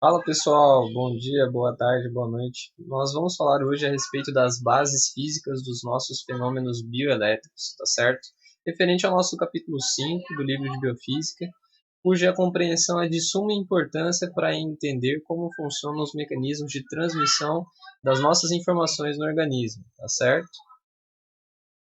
Fala pessoal, bom dia, boa tarde, boa noite. Nós vamos falar hoje a respeito das bases físicas dos nossos fenômenos bioelétricos, tá certo? Referente ao nosso capítulo 5 do livro de Biofísica, cuja compreensão é de suma importância para entender como funcionam os mecanismos de transmissão das nossas informações no organismo, tá certo?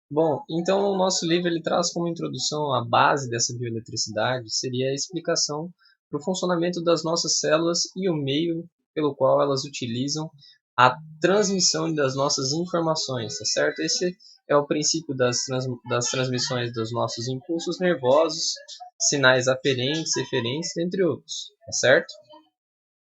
Bom, então o nosso livro ele traz como introdução a base dessa bioeletricidade, seria a explicação para o funcionamento das nossas células e o meio pelo qual elas utilizam a transmissão das nossas informações, tá certo? Esse é o princípio das transmissões dos nossos impulsos nervosos, sinais aferentes, eferentes, entre outros, tá certo?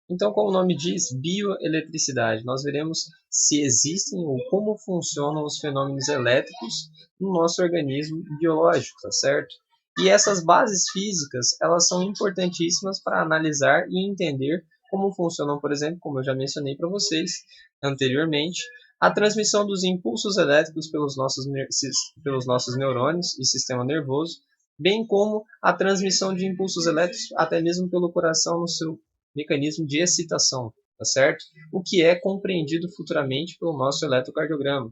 Então, como o nome diz, bioeletricidade, nós veremos se existem ou como funcionam os fenômenos elétricos no nosso organismo biológico, tá certo? E essas bases físicas, elas são importantíssimas para analisar e entender como funcionam, por exemplo, como eu já mencionei para vocês anteriormente, a transmissão dos impulsos elétricos pelos nossos neurônios e sistema nervoso, bem como a transmissão de impulsos elétricos até mesmo pelo coração no seu mecanismo de excitação, tá certo? O que é compreendido futuramente pelo nosso eletrocardiograma.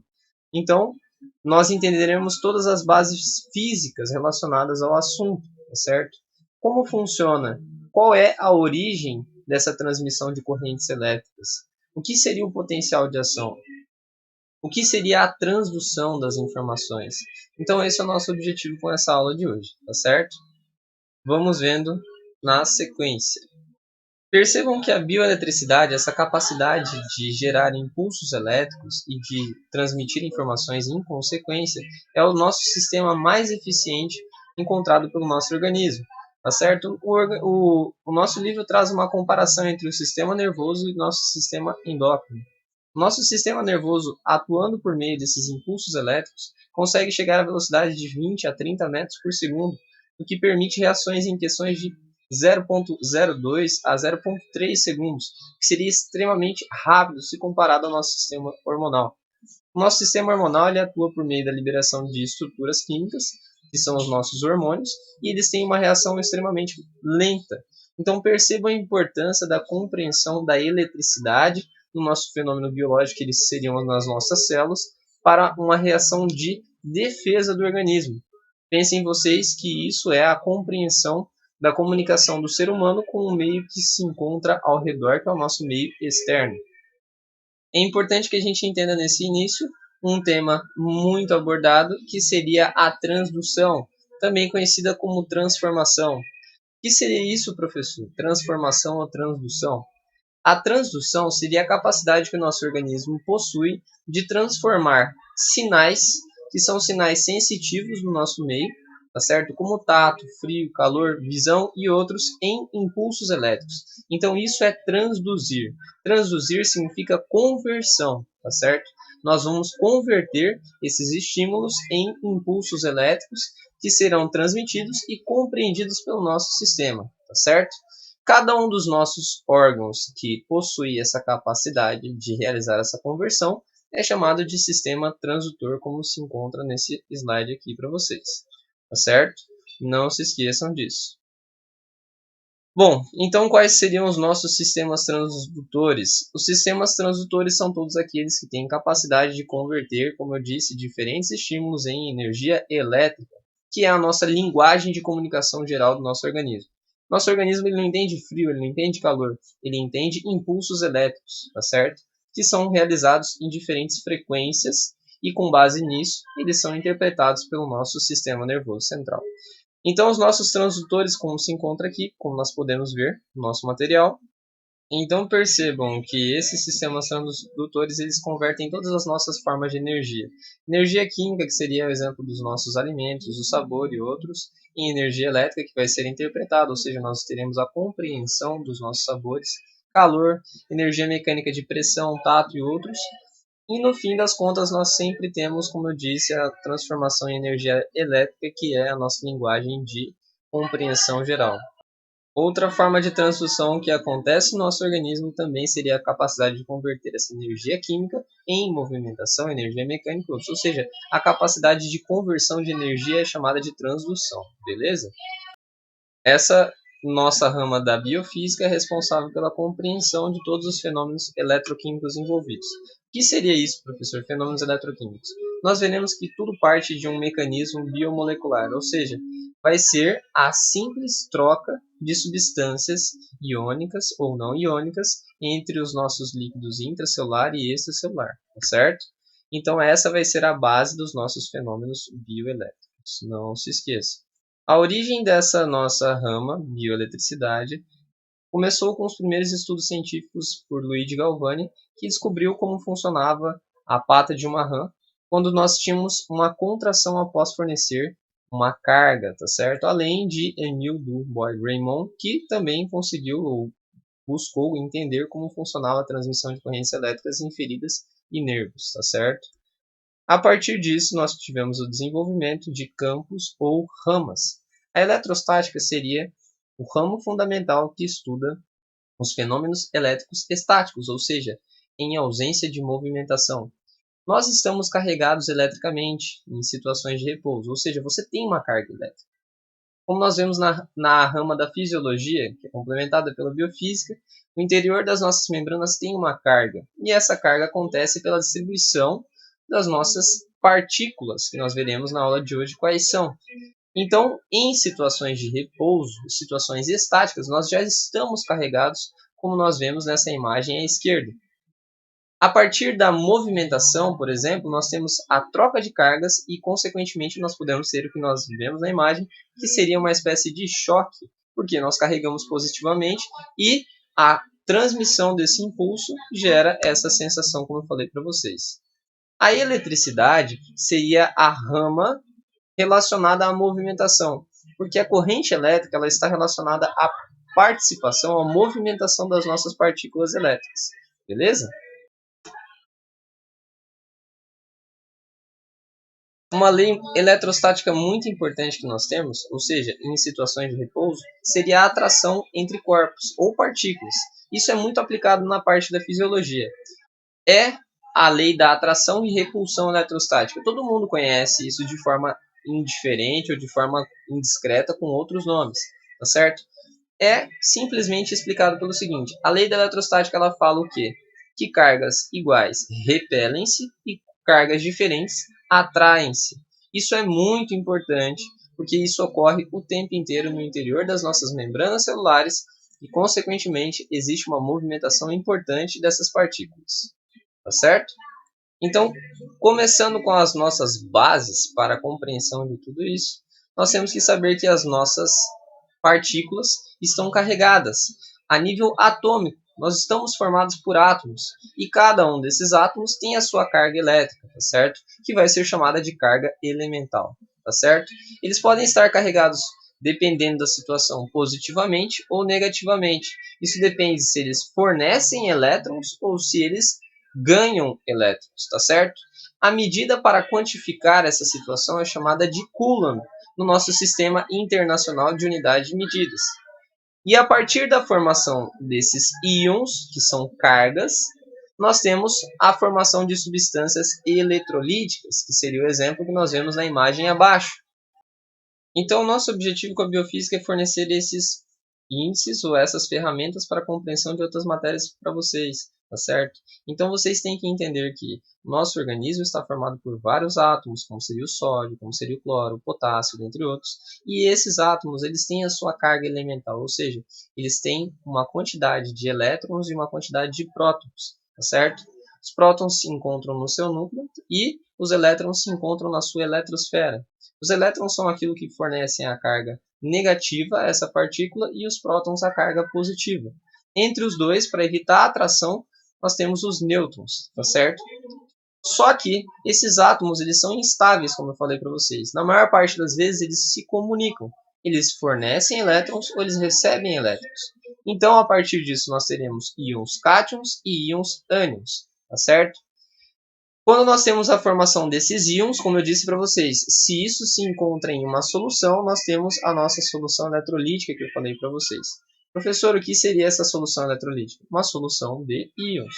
Então, nós entenderemos todas as bases físicas relacionadas ao assunto, tá certo? Como funciona? Qual é a origem dessa transmissão de correntes elétricas? O que seria o potencial de ação? O que seria a transdução das informações? Então, esse é o nosso objetivo com essa aula de hoje, tá certo? Vamos vendo na sequência. Percebam que a bioeletricidade, essa capacidade de gerar impulsos elétricos e de transmitir informações em consequência, é o nosso sistema mais eficiente encontrado pelo nosso organismo. Tá certo? O nosso livro traz uma comparação entre o sistema nervoso e o nosso sistema endócrino. O nosso sistema nervoso, atuando por meio desses impulsos elétricos, consegue chegar a velocidade de 20 a 30 metros por segundo, o que permite reações em questões de 0,02 a 0,3 segundos, que seria extremamente rápido se comparado ao nosso sistema hormonal. O nosso sistema hormonal ele atua por meio da liberação de estruturas químicas, que são os nossos hormônios, e eles têm uma reação extremamente lenta. Então percebam a importância da compreensão da eletricidade no nosso fenômeno biológico, que eles seriam nas nossas células, para uma reação de defesa do organismo. Pensem vocês que isso é a compreensão da comunicação do ser humano com o meio que se encontra ao redor, que é o nosso meio externo. É importante que a gente entenda nesse início um tema muito abordado, que seria a transdução, também conhecida como transformação. O que seria isso, professor? Transformação ou transdução? A transdução seria a capacidade que o nosso organismo possui de transformar sinais, que são sinais sensitivos no nosso meio, tá certo? Como tato, frio, calor, visão e outros, em impulsos elétricos. Então isso é transduzir. Transduzir significa conversão, tá certo? Nós vamos converter esses estímulos em impulsos elétricos que serão transmitidos e compreendidos pelo nosso sistema, tá certo? Cada um dos nossos órgãos que possui essa capacidade de realizar essa conversão é chamado de sistema transdutor, como se encontra nesse slide aqui para vocês. Tá certo? Não se esqueçam disso. Bom, então quais seriam os nossos sistemas transdutores? Os sistemas transdutores são todos aqueles que têm capacidade de converter, como eu disse, diferentes estímulos em energia elétrica, que é a nossa linguagem de comunicação geral do nosso organismo. Nosso organismo ele não entende frio, ele não entende calor, ele entende impulsos elétricos, tá certo? Que são realizados em diferentes frequências e com base nisso, eles são interpretados pelo nosso sistema nervoso central. Então, os nossos transdutores, como se encontra aqui, como nós podemos ver no nosso material. Então, percebam que esses sistemas transdutores, eles convertem todas as nossas formas de energia. Energia química, que seria o exemplo dos nossos alimentos, o sabor e outros, em energia elétrica, que vai ser interpretada, ou seja, nós teremos a compreensão dos nossos sabores, calor, energia mecânica de pressão, tato e outros, e no fim das contas, nós sempre temos, como eu disse, a transformação em energia elétrica, que é a nossa linguagem de compreensão geral. Outra forma de transdução que acontece no nosso organismo também seria a capacidade de converter essa energia química em movimentação, energia mecânica, ou seja, a capacidade de conversão de energia é chamada de transdução, beleza? Essa nossa rama da biofísica é responsável pela compreensão de todos os fenômenos eletroquímicos envolvidos. O que seria isso, professor? Fenômenos eletroquímicos. Nós veremos que tudo parte de um mecanismo biomolecular, ou seja, vai ser a simples troca de substâncias iônicas ou não iônicas entre os nossos líquidos intracelular e extracelular, tá certo? Então essa vai ser a base dos nossos fenômenos bioelétricos, não se esqueça. A origem dessa nossa rama, bioeletricidade, começou com os primeiros estudos científicos por Luigi Galvani, que descobriu como funcionava a pata de uma rã quando nós tínhamos uma contração após fornecer uma carga, tá certo? Além de Emile du Bois-Reymond, que também conseguiu ou buscou entender como funcionava a transmissão de correntes elétricas em feridas e nervos, tá certo? A partir disso, nós tivemos o desenvolvimento de campos ou ramas. A eletrostática seria o ramo fundamental que estuda os fenômenos elétricos estáticos, ou seja, em ausência de movimentação. Nós estamos carregados eletricamente em situações de repouso, ou seja, você tem uma carga elétrica. Como nós vemos na rama da fisiologia, que é complementada pela biofísica, o interior das nossas membranas tem uma carga, e essa carga acontece pela distribuição das nossas partículas, que nós veremos na aula de hoje quais são. Então, em situações de repouso, situações estáticas, nós já estamos carregados, como nós vemos nessa imagem à esquerda. A partir da movimentação, por exemplo, nós temos a troca de cargas e, consequentemente, nós podemos ter o que nós vemos na imagem, que seria uma espécie de choque, porque nós carregamos positivamente e a transmissão desse impulso gera essa sensação, como eu falei para vocês. A eletricidade seria a rama relacionada à movimentação, porque a corrente elétrica ela está relacionada à participação, à movimentação das nossas partículas elétricas, beleza? Uma lei eletrostática muito importante que nós temos, ou seja, em situações de repouso, seria a atração entre corpos ou partículas. Isso é muito aplicado na parte da fisiologia. É a lei da atração e repulsão eletrostática. Todo mundo conhece isso de forma indiferente ou de forma indiscreta com outros nomes, tá certo? É simplesmente explicado pelo seguinte: a lei da eletrostática ela fala o quê? Que cargas iguais repelem-se e cargas diferentes atraem-se. Isso é muito importante porque isso ocorre o tempo inteiro no interior das nossas membranas celulares e, consequentemente, existe uma movimentação importante dessas partículas. Tá certo? Então, começando com as nossas bases para a compreensão de tudo isso, nós temos que saber que as nossas partículas estão carregadas a nível atômico. Nós estamos formados por átomos e cada um desses átomos tem a sua carga elétrica, tá certo? Que vai ser chamada de carga elemental, tá certo? Eles podem estar carregados dependendo da situação positivamente ou negativamente. Isso depende se eles fornecem elétrons ou se eles ganham elétrons, tá certo? A medida para quantificar essa situação é chamada de Coulomb no nosso sistema internacional de unidade de medidas. E a partir da formação desses íons, que são cargas, nós temos a formação de substâncias eletrolíticas, que seria o exemplo que nós vemos na imagem abaixo. Então, nosso objetivo com a biofísica é fornecer esses índices ou essas ferramentas para a compreensão de outras matérias para vocês, tá certo? Então, vocês têm que entender que o nosso organismo está formado por vários átomos, como seria o sódio, como seria o cloro, o potássio, dentre outros. E esses átomos, eles têm a sua carga elemental, ou seja, eles têm uma quantidade de elétrons e uma quantidade de prótons, tá certo? Os prótons se encontram no seu núcleo e os elétrons se encontram na sua eletrosfera. Os elétrons são aquilo que fornecem a carga negativa a essa partícula e os prótons a carga positiva. Entre os dois, para evitar a atração, nós temos os nêutrons, tá certo? Só que esses átomos eles são instáveis, como eu falei para vocês. Na maior parte das vezes eles se comunicam. Eles fornecem elétrons ou eles recebem elétrons. Então, a partir disso, nós teremos íons cátions e íons ânions, tá certo? Quando nós temos a formação desses íons, como eu disse para vocês, se isso se encontra em uma solução, nós temos a nossa solução eletrolítica que eu falei para vocês. Professor, o que seria essa solução eletrolítica? Uma solução de íons.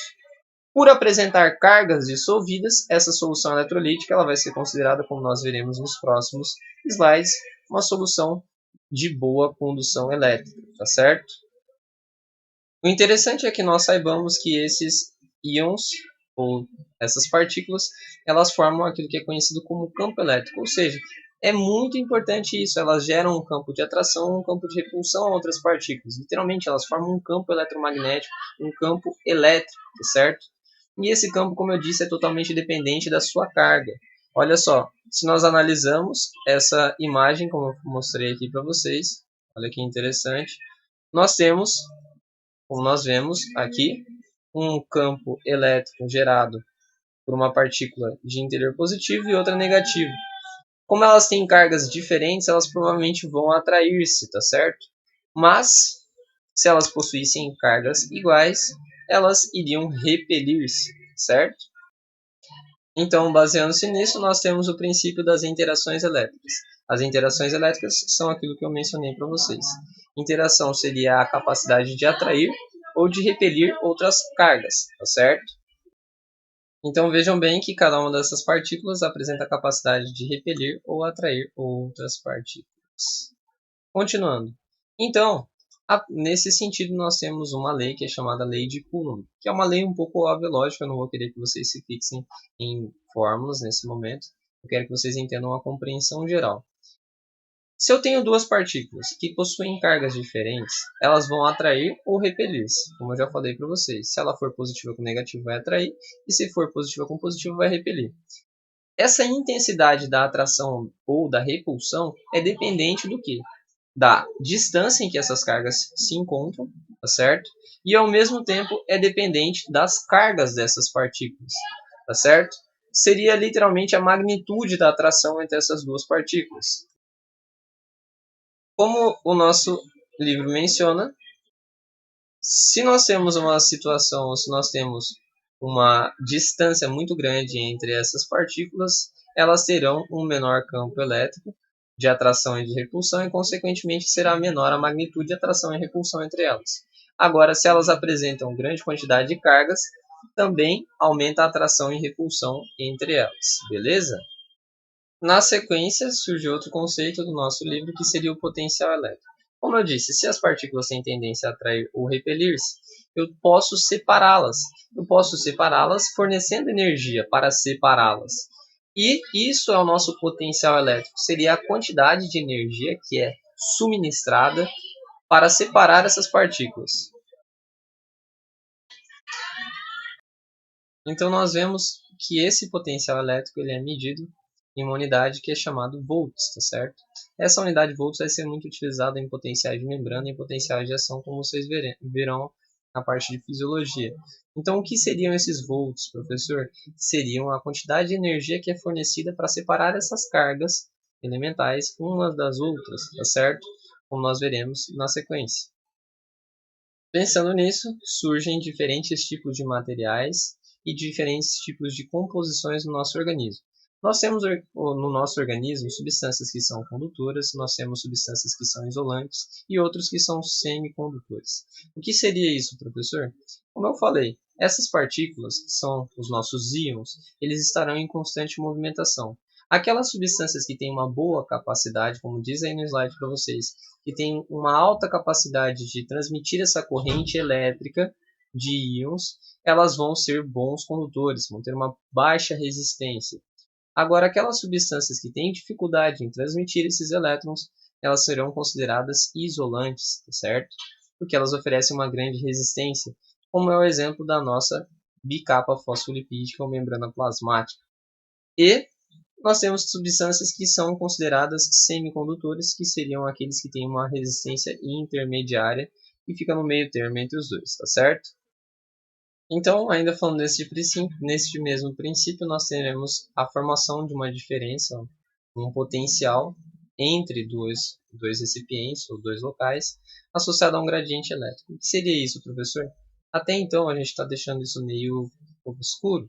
Por apresentar cargas dissolvidas, essa solução eletrolítica ela vai ser considerada, como nós veremos nos próximos slides, uma solução de boa condução elétrica, tá certo? O interessante é que nós saibamos que esses íons, ou essas partículas, elas formam aquilo que é conhecido como campo elétrico, ou seja, é muito importante isso, elas geram um campo de atração, um campo de repulsão a outras partículas. Literalmente, elas formam um campo eletromagnético, um campo elétrico, certo? E esse campo, como eu disse, é totalmente dependente da sua carga. Olha só, se nós analisamos essa imagem, como eu mostrei aqui para vocês, olha que interessante, nós temos, como nós vemos aqui, um campo elétrico gerado por uma partícula de interior positivo e outra negativo. Como elas têm cargas diferentes, elas provavelmente vão atrair-se, tá certo? Mas, se elas possuíssem cargas iguais, elas iriam repelir-se, certo? Então, baseando-se nisso, nós temos o princípio das interações elétricas. As interações elétricas são aquilo que eu mencionei para vocês. Interação seria a capacidade de atrair ou de repelir outras cargas, tá certo? Então vejam bem que cada uma dessas partículas apresenta a capacidade de repelir ou atrair outras partículas. Continuando. Então, nesse sentido, nós temos uma lei que é chamada lei de Coulomb, que é uma lei um pouco óbvia, lógico, eu não vou querer que vocês se fixem em fórmulas nesse momento, eu quero que vocês entendam a compreensão geral. Se eu tenho duas partículas que possuem cargas diferentes, elas vão atrair ou repelir-se, como eu já falei para vocês. Se ela for positiva com negativo, vai atrair, e se for positiva com positivo, vai repelir. Essa intensidade da atração ou da repulsão é dependente do quê? Da distância em que essas cargas se encontram, tá certo? E ao mesmo tempo é dependente das cargas dessas partículas, tá certo? Seria literalmente a magnitude da atração entre essas duas partículas. Como o nosso livro menciona, se nós temos uma situação, se nós temos uma distância muito grande entre essas partículas, elas terão um menor campo elétrico de atração e de repulsão e, consequentemente, será menor a magnitude de atração e repulsão entre elas. Agora, se elas apresentam grande quantidade de cargas, também aumenta a atração e repulsão entre elas, beleza? Na sequência, surge outro conceito do nosso livro, que seria o potencial elétrico. Como eu disse, se as partículas têm tendência a atrair ou repelir-se, eu posso separá-las. Eu posso separá-las fornecendo energia para separá-las. E isso é o nosso potencial elétrico. Seria a quantidade de energia que é suministrada para separar essas partículas. Então nós vemos que esse potencial elétrico ele é medido em uma unidade que é chamada volts, tá certo? Essa unidade volts vai ser muito utilizada em potenciais de membrana e em potenciais de ação, como vocês verão na parte de fisiologia. Então, o que seriam esses volts, professor? Seriam a quantidade de energia que é fornecida para separar essas cargas elementais umas das outras, tá certo? Como nós veremos na sequência. Pensando nisso, surgem diferentes tipos de materiais e diferentes tipos de composições no nosso organismo. Nós temos no nosso organismo substâncias que são condutoras, nós temos substâncias que são isolantes e outros que são semicondutores. O que seria isso, professor? Como eu falei, essas partículas, que são os nossos íons, eles estarão em constante movimentação. Aquelas substâncias que têm uma boa capacidade, como diz aí no slide para vocês, que tem uma alta capacidade de transmitir essa corrente elétrica de íons, elas vão ser bons condutores, vão ter uma baixa resistência. Agora, aquelas substâncias que têm dificuldade em transmitir esses elétrons, elas serão consideradas isolantes, certo? Porque elas oferecem uma grande resistência, como é o exemplo da nossa bicapa fosfolipídica ou membrana plasmática. E nós temos substâncias que são consideradas semicondutores, que seriam aqueles que têm uma resistência intermediária e fica no meio termo entre os dois, tá certo? Então, ainda falando neste mesmo princípio, nós teremos a formação de uma diferença, um potencial entre dois recipientes ou dois locais, associado a um gradiente elétrico. O que seria isso, professor? Até então, a gente está deixando isso meio obscuro,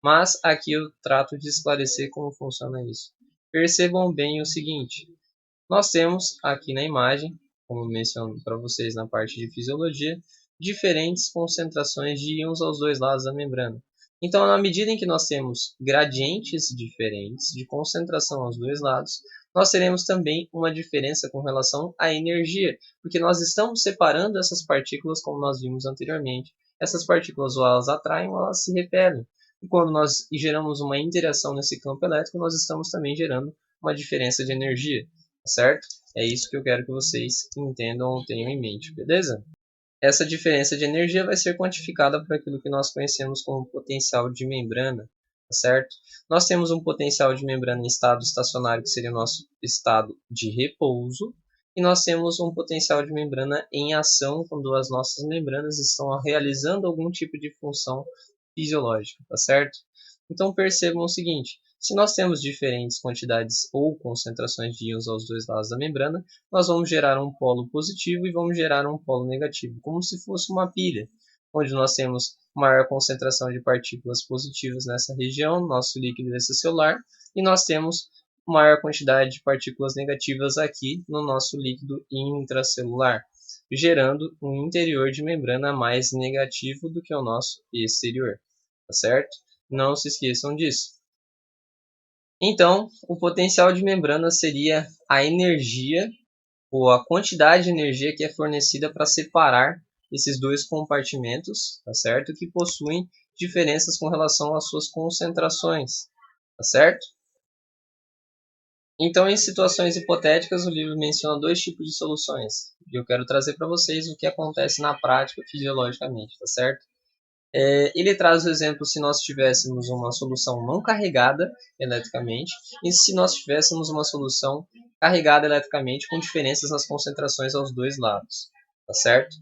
mas aqui eu trato de esclarecer como funciona isso. Percebam bem o seguinte, nós temos aqui na imagem, como menciono para vocês na parte de fisiologia, diferentes concentrações de íons aos dois lados da membrana. Então, na medida em que nós temos gradientes diferentes de concentração aos dois lados, nós teremos também uma diferença com relação à energia, porque nós estamos separando essas partículas como nós vimos anteriormente. Essas partículas ou elas atraem ou elas se repelem. E quando nós geramos uma interação nesse campo elétrico, nós estamos também gerando uma diferença de energia, certo? É isso que eu quero que vocês entendam ou tenham em mente, beleza? Essa diferença de energia vai ser quantificada por aquilo que nós conhecemos como potencial de membrana, tá certo? Nós temos um potencial de membrana em estado estacionário, que seria o nosso estado de repouso, e nós temos um potencial de membrana em ação, quando as nossas membranas estão realizando algum tipo de função fisiológica, tá certo? Então percebam o seguinte, se nós temos diferentes quantidades ou concentrações de íons aos dois lados da membrana, nós vamos gerar um polo positivo e vamos gerar um polo negativo, como se fosse uma pilha, onde nós temos maior concentração de partículas positivas nessa região, nosso líquido extracelular, e nós temos maior quantidade de partículas negativas aqui no nosso líquido intracelular, gerando um interior de membrana mais negativo do que o nosso exterior, tá certo? Não se esqueçam disso. Então, o potencial de membrana seria a energia ou a quantidade de energia que é fornecida para separar esses dois compartimentos, tá certo? Que possuem diferenças com relação às suas concentrações, tá certo? Então, em situações hipotéticas, o livro menciona dois tipos de soluções. E eu quero trazer para vocês o que acontece na prática fisiologicamente, tá certo? Ele traz o exemplo se nós tivéssemos uma solução não carregada eletricamente e se nós tivéssemos uma solução carregada eletricamente com diferenças nas concentrações aos dois lados, tá certo?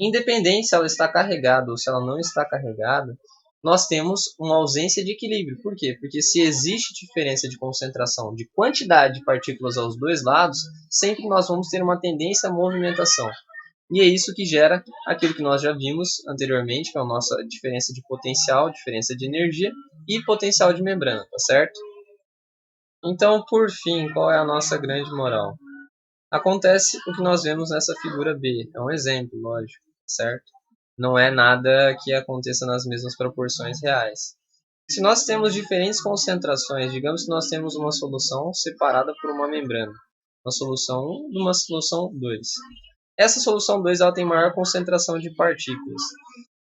Independente se ela está carregada ou se ela não está carregada, nós temos uma ausência de equilíbrio. Por quê? Porque se existe diferença de concentração de quantidade de partículas aos dois lados, sempre nós vamos ter uma tendência à movimentação. E é isso que gera aquilo que nós já vimos anteriormente, que é a nossa diferença de potencial, diferença de energia e potencial de membrana, tá certo? Então, por fim, qual é a nossa grande moral? Acontece o que nós vemos nessa figura B, é um exemplo, lógico, certo? Não é nada que aconteça nas mesmas proporções reais. Se nós temos diferentes concentrações, digamos que nós temos uma solução separada por uma membrana, uma solução 1 e uma solução 2. Essa solução 2 ela tem maior concentração de partículas.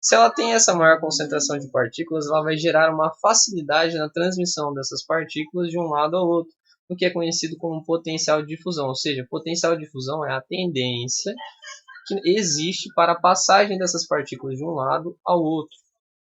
Se ela tem essa maior concentração de partículas, ela vai gerar uma facilidade na transmissão dessas partículas de um lado ao outro, o que é conhecido como potencial de difusão. Ou seja, potencial de difusão é a tendência que existe para a passagem dessas partículas de um lado ao outro.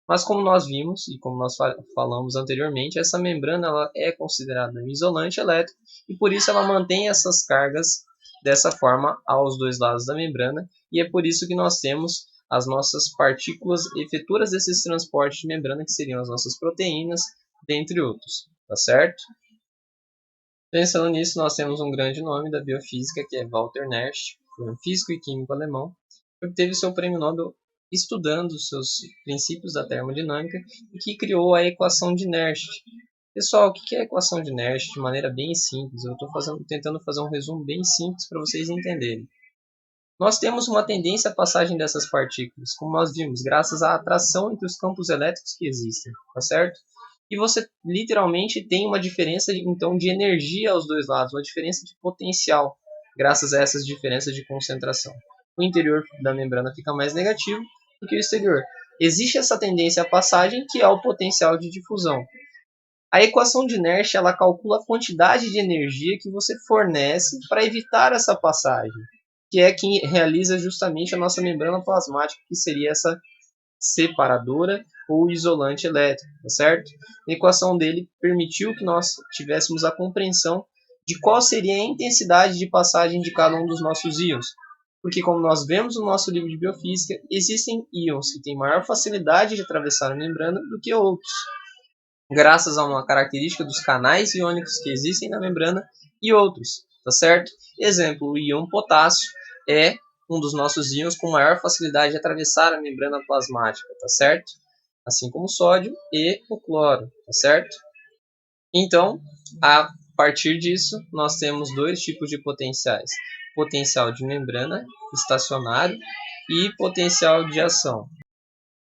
Mas como nós vimos e como nós falamos anteriormente, essa membrana ela é considerada um isolante elétrico e por isso ela mantém essas cargas dessa forma aos dois lados da membrana e é por isso que nós temos as nossas partículas efeturas desses transportes de membrana, que seriam as nossas proteínas, dentre outros, tá certo? Pensando nisso, nós temos um grande nome da biofísica, que é Walter Nernst, foi um físico e químico alemão, que obteve seu prêmio Nobel estudando os seus princípios da termodinâmica e que criou a equação de Nernst. Pessoal, o que é a equação de Nernst de maneira bem simples? Eu estou tentando fazer um resumo bem simples para vocês entenderem. Nós temos uma tendência à passagem dessas partículas, como nós vimos, graças à atração entre os campos elétricos que existem, tá certo? E você literalmente tem uma diferença então de energia aos dois lados, uma diferença de potencial, graças a essas diferenças de concentração. O interior da membrana fica mais negativo do que o exterior. Existe essa tendência à passagem, que é o potencial de difusão. A equação de Nernst ela calcula a quantidade de energia que você fornece para evitar essa passagem, que é quem realiza justamente a nossa membrana plasmática, que seria essa separadora ou isolante elétrico, tá certo? A equação dele permitiu que nós tivéssemos a compreensão de qual seria a intensidade de passagem de cada um dos nossos íons. Porque, como nós vemos no nosso livro de biofísica, existem íons que têm maior facilidade de atravessar a membrana do que outros, graças a uma característica dos canais iônicos que existem na membrana e outros, tá certo? Exemplo, o íon potássio é um dos nossos íons com maior facilidade de atravessar a membrana plasmática, tá certo? Assim como o sódio e o cloro, tá certo? Então, a partir disso, nós temos dois tipos de potenciais: potencial de membrana estacionário e potencial de ação.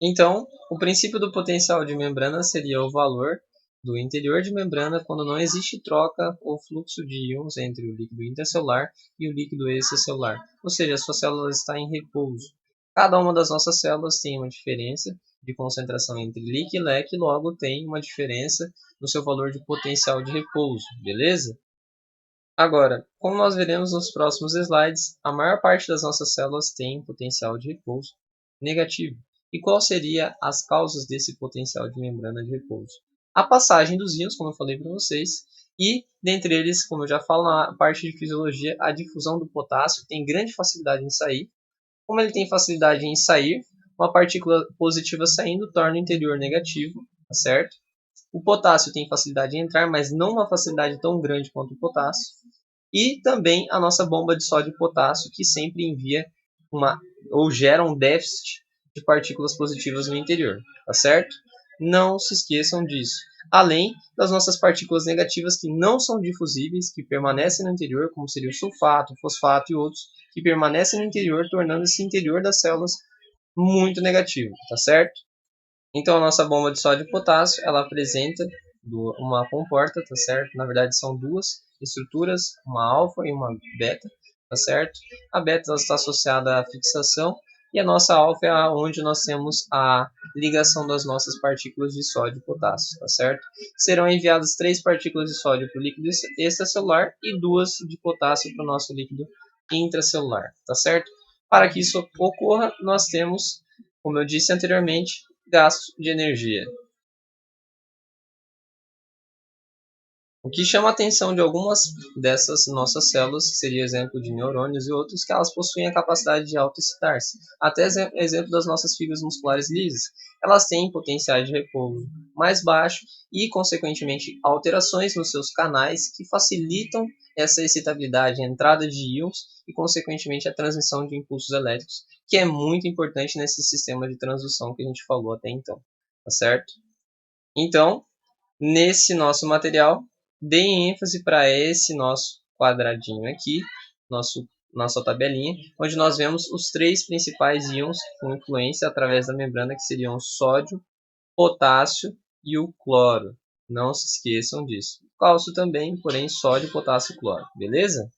Então, o princípio do potencial de membrana seria o valor do interior de membrana quando não existe troca ou fluxo de íons entre o líquido intracelular e o líquido extracelular, ou seja, a sua célula está em repouso. Cada uma das nossas células tem uma diferença de concentração entre líquido e leque, logo tem uma diferença no seu valor de potencial de repouso, beleza? Agora, como nós veremos nos próximos slides, a maior parte das nossas células tem potencial de repouso negativo. E qual seria as causas desse potencial de membrana de repouso? A passagem dos íons, como eu falei para vocês, e dentre eles, como eu já falo na parte de fisiologia, a difusão do potássio tem grande facilidade em sair. Como ele tem facilidade em sair, uma partícula positiva saindo torna o interior negativo, tá certo? O potássio tem facilidade em entrar, mas não uma facilidade tão grande quanto o potássio. E também a nossa bomba de sódio e potássio, que sempre envia ou gera um déficit de partículas positivas no interior, tá certo? Não se esqueçam disso. Além das nossas partículas negativas que não são difusíveis, que permanecem no interior, como seria o sulfato, o fosfato e outros, que permanecem no interior, tornando esse interior das células muito negativo, tá certo? Então a nossa bomba de sódio e potássio, ela apresenta uma comporta, tá certo? Na verdade são duas estruturas, uma alfa e uma beta, tá certo? A beta ela está associada à fixação e a nossa alfa é onde nós temos a ligação das nossas partículas de sódio e potássio, tá certo? Serão enviadas 3 partículas de sódio para o líquido extracelular e 2 de potássio para o nosso líquido intracelular, tá certo? Para que isso ocorra, nós temos, como eu disse anteriormente, gasto de energia. O que chama a atenção de algumas dessas nossas células, que seria exemplo de neurônios e outros, que elas possuem a capacidade de auto-excitar-se. Até exemplo das nossas fibras musculares lisas. Elas têm potenciais de repouso mais baixo e, consequentemente, alterações nos seus canais que facilitam essa excitabilidade, a entrada de íons e, consequentemente, a transmissão de impulsos elétricos, que é muito importante nesse sistema de transdução que a gente falou até então, tá certo? Então, nesse nosso material, deem ênfase para esse nosso quadradinho aqui, nossa tabelinha, onde nós vemos os 3 principais íons com influência através da membrana, que seriam o sódio, potássio e o cloro. Não se esqueçam disso. Cálcio também, porém sódio, potássio e cloro, beleza?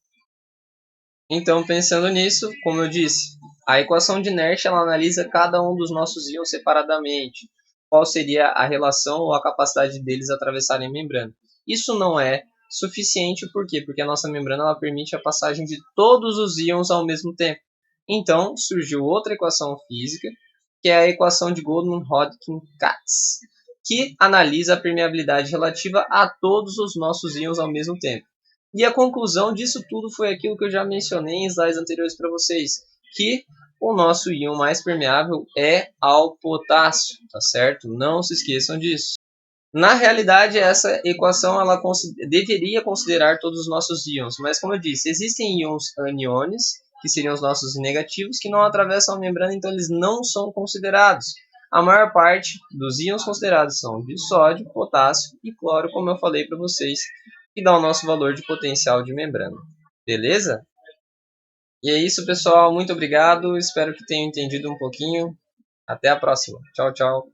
Então, pensando nisso, como eu disse, a equação de inércia ela analisa cada um dos nossos íons separadamente. Qual seria a relação ou a capacidade deles atravessarem a membrana. Isso não é suficiente, por quê? Porque a nossa membrana ela permite a passagem de todos os íons ao mesmo tempo. Então, surgiu outra equação física, que é a equação de Goldman-Hodgkin-Katz, que analisa a permeabilidade relativa a todos os nossos íons ao mesmo tempo. E a conclusão disso tudo foi aquilo que eu já mencionei em slides anteriores para vocês, que o nosso íon mais permeável é ao potássio, tá certo? Não se esqueçam disso. Na realidade, essa equação ela deveria considerar todos os nossos íons, mas como eu disse, existem íons aniones, que seriam os nossos negativos, que não atravessam a membrana, então eles não são considerados. A maior parte dos íons considerados são de sódio, potássio e cloro, como eu falei para vocês, que dá o nosso valor de potencial de membrana. Beleza? E é isso, pessoal. Muito obrigado. Espero que tenham entendido um pouquinho. Até a próxima. Tchau, tchau.